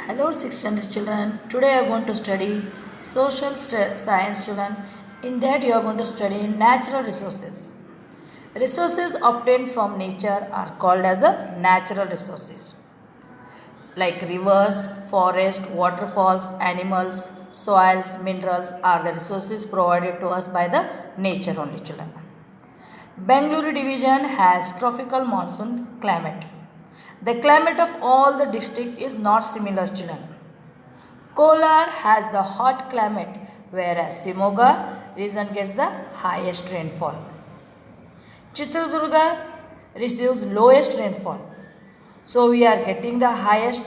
Hello, 600 children. Today I am going to study social science, children. In that, you are going to study natural resources. Resources obtained from nature are called as a natural resources, like rivers, forest, waterfalls, animals, soils, minerals are the resources provided to us by the nature only, children. Bangalore division has tropical monsoon climate. The climate of all the district is not similar, children. Kolar has the hot climate, whereas Simoga region gets the highest rainfall. Chitradurga receives lowest rainfall. So we are getting the highest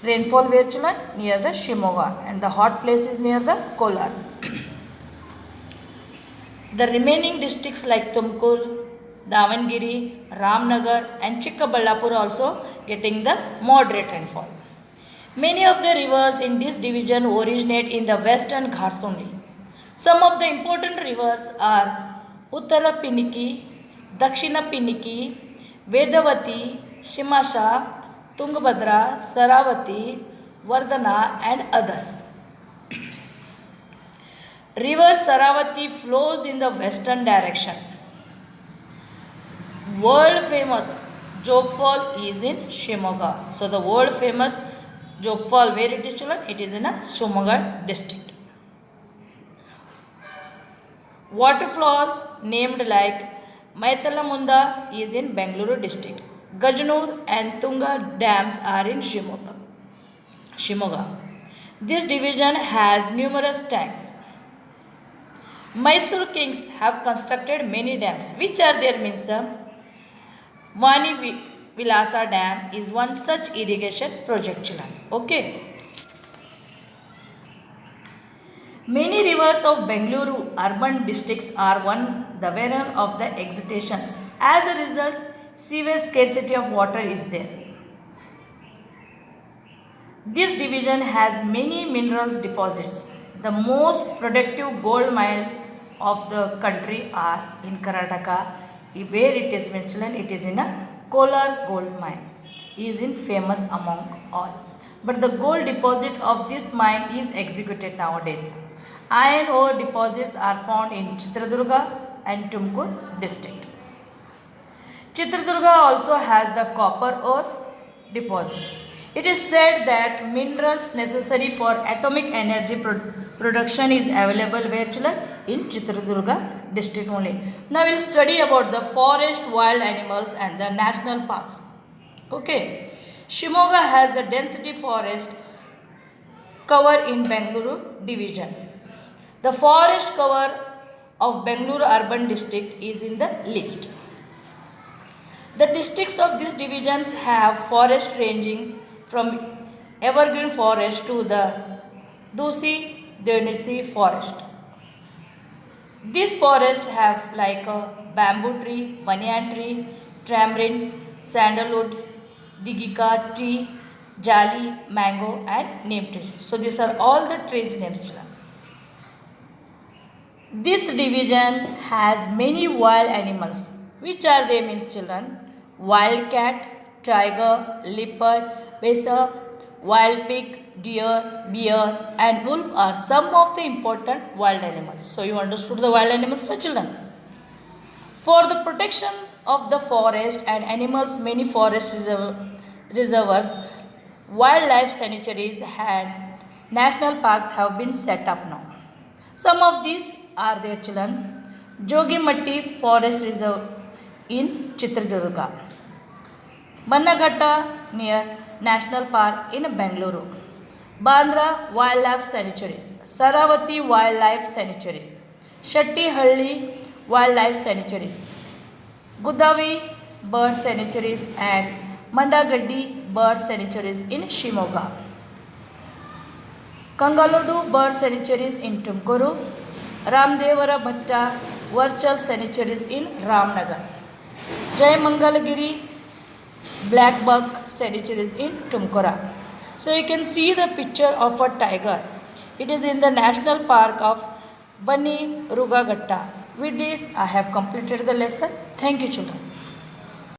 rainfall where, children? Near the Shimoga, and the hot place is near the Kolar. The remaining districts like Tumkur, Davangere, Ramnagar and Chikkaballapur also getting the moderate rainfall. Many of the rivers in this division originate in the western Ghats only. Some of the important rivers are Uttara Piniki, Dakshina Piniki, Vedavati, Shimasha, Tungabhadra, Saravati, Vardhana and others. River Saravati flows in the western direction. World famous Jogfall is in Shimoga. So the world famous Jogfall, where it is, children? It is in a Shimoga district. Waterfalls named like Maitalamunda is in Bangalore district. Gajanur and Tunga dams are in Shimoga. This division has numerous tanks. Mysore kings have constructed many dams. Which are there means Vani Vilasa Dam is one such irrigation project. Okay. Many rivers of Bengaluru urban districts are the winner of the excitations. As a result, severe scarcity of water is there. This division has many minerals deposits. The most productive gold mines of the country are in Karnataka. Where it is mentioned, it is in a Kolar gold mine. It is in famous among all. But the gold deposit of this mine is executed nowadays. Iron ore deposits are found in Chitradurga and Tumkur district. Chitradurga also has the copper ore deposits. It is said that minerals necessary for atomic energy production is available where, children? In Chitradurga district only. Now we will study about the forest, wild animals and the national parks. Okay. Shimoga has the density forest cover in Bangalore division. The forest cover of Bangalore urban district is in the list. The districts of these divisions have forest ranging from evergreen forest to the Dusi Dionisi forest. These forests have like a bamboo tree, banyan tree, tamarind, sandalwood, digika tree, jali, mango and neem trees. So these are all the trees names. This division has many wild animals. Which are they means, children? Wild cat, tiger, leopard, besa, wild pig, deer, bear and wolf are some of the important wild animals. So you understood the wild animals, children? For the protection of the forest and animals, many forest reservoirs, wildlife sanctuaries and national parks have been set up now. Some of these are their, children. Jogimatti Forest Reserve in Chitradurga. Bannaghatta near National Park in Bengaluru. Bandra Wildlife Sanctuaries. Saravati Wildlife Sanctuaries. Shattihalli Wildlife Sanctuaries. Gudavi Bird Sanctuaries and Mandagaddi Bird Sanctuaries in Shimoga. Kangalodu Bird Sanctuaries in Tumkuru. Ramdevara Bhatta Virtual Sanctuaries in Ramnagar. Jai Mangalagiri Black Buck Sanctuaries in Tumkura. So you can see the picture of a tiger. It is in the National Park of Banni Rugagatta. With this, I have completed the lesson. Thank you, children.